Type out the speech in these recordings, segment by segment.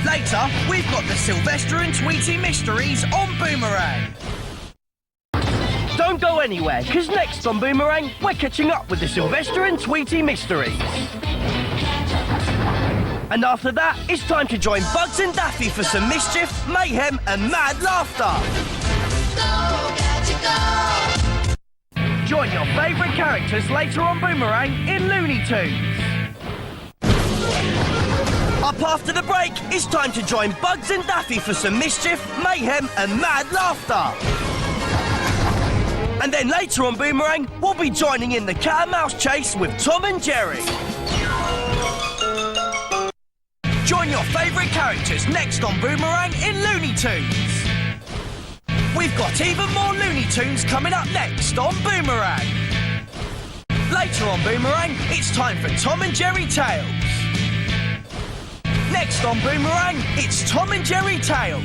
Later, we've got the Sylvester and Tweety Mysteries on Boomerang. Don't go anywhere, because next on Boomerang, we're catching up with the Sylvester and Tweety Mysteries. And after that, it's time to join Bugs and Daffy for some mischief, mayhem and mad laughter. Join your favourite characters later on Boomerang in Looney Tunes. Up after the break, it's time to join Bugs and Daffy for some mischief, mayhem and mad laughter. And then later on Boomerang, we'll be joining in the cat and mouse chase with Tom and Jerry. Join your favourite characters next on Boomerang in Looney Tunes. We've got even more Looney Tunes coming up next on Boomerang. Later on Boomerang, it's time for Tom and Jerry Tales. Next on Boomerang, it's Tom and Jerry Tales.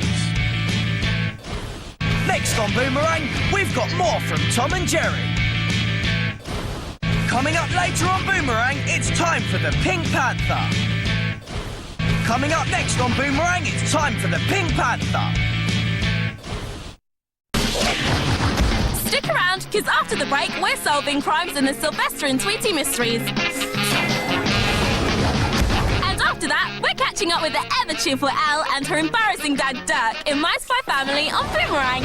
Next on Boomerang, we've got more from Tom and Jerry. Coming up later on Boomerang, it's time for the Pink Panther. Coming up next on Boomerang, it's time for the Pink Panther. Stick around, because after the break, we're solving crimes in the Sylvester and Tweety Mysteries. And after that, we're catching up with the ever-cheerful Elle and her embarrassing dad, Dirk, in My Spy Family on Boomerang.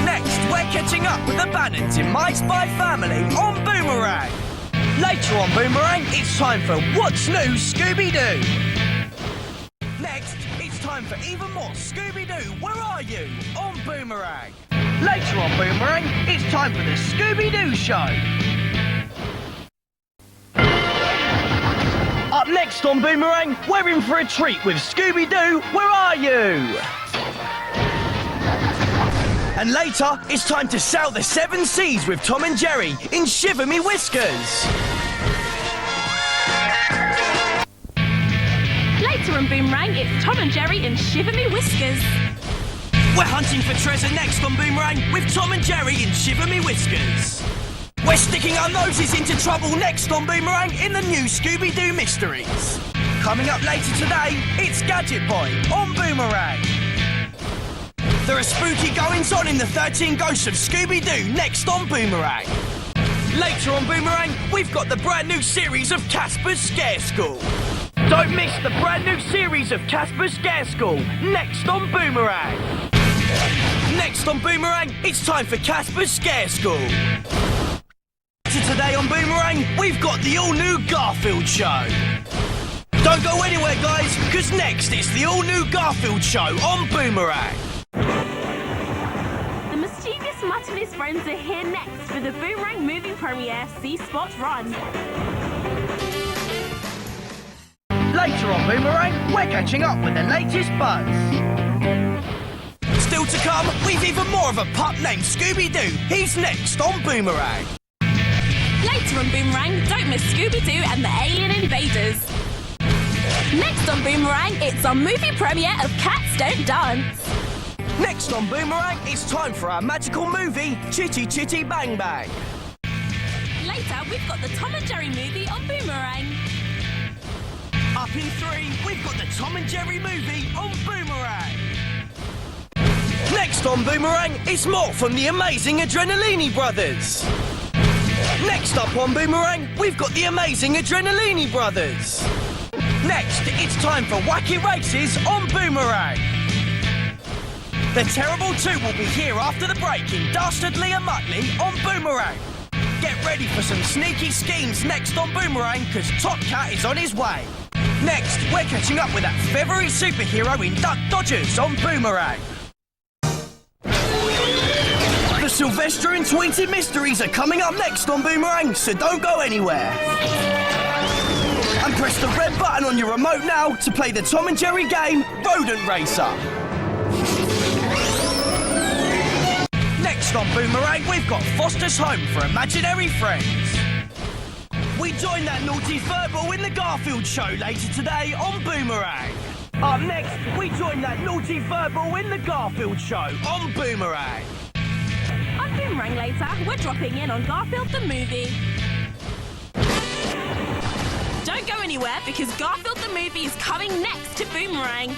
Next, we're catching up with the Bannons in My Spy Family on Boomerang. Later on Boomerang, it's time for What's New Scooby Doo. Next, it's time for even more Scooby Doo, Where Are You? On Boomerang. Later on Boomerang, it's time for the Scooby Doo Show. Up next on Boomerang, we're in for a treat with Scooby Doo, Where Are You? And later, it's time to sail the 7 seas with Tom and Jerry in Shiver Me Whiskers. Later on Boomerang, it's Tom and Jerry in Shiver Me Whiskers. We're hunting for treasure next on Boomerang with Tom and Jerry in Shiver Me Whiskers. We're sticking our noses into trouble next on Boomerang in the new Scooby Doo Mysteries. Coming up later today, it's Gadget Boy on Boomerang. There are spooky goings-on in the 13 Ghosts of Scooby-Doo next on Boomerang. Later on Boomerang, we've got the brand new series of Casper's Scare School. Don't miss the brand new series of Casper's Scare School next on Boomerang. Next on Boomerang, it's time for Casper's Scare School. Today on Boomerang, we've got the all-new Garfield Show. Don't go anywhere, guys, because next it's the all-new Garfield Show on Boomerang. The mischievous Mutt and his friends are here next for the Boomerang movie premiere C-Spot Run. Later on Boomerang, we're catching up with the latest buzz. Still to come, we've even more of a pup named Scooby Doo. He's next on Boomerang. Later on Boomerang, don't miss Scooby Doo and the Alien Invaders. Next on Boomerang, it's our movie premiere of Cats Don't Dance. Next on Boomerang, it's time for our magical movie, Chitty Chitty Bang Bang. Later, we've got the Tom and Jerry movie on Boomerang. Up in 3, we've got the Tom and Jerry movie on Boomerang. Next on Boomerang, it's more from the amazing Adrenalini Brothers. Next up on Boomerang, we've got the amazing Adrenalini Brothers. Next, it's time for Wacky Races on Boomerang. The Terrible 2 will be here after the break in Dastardly and Muttley on Boomerang. Get ready for some sneaky schemes next on Boomerang, because Top Cat is on his way. Next, we're catching up with that feathery superhero in Duck Dodgers on Boomerang. The Sylvester and Tweety Mysteries are coming up next on Boomerang, so don't go anywhere. And press the red button on your remote now to play the Tom and Jerry game, Rodent Racer. Next on Boomerang, we've got Foster's Home for Imaginary Friends. We join that naughty furball in the Garfield show later today on Boomerang. Up next, we join that naughty furball in the Garfield show on Boomerang. On Boomerang later, we're dropping in on Garfield the movie. Don't go anywhere because Garfield the movie is coming next to Boomerang.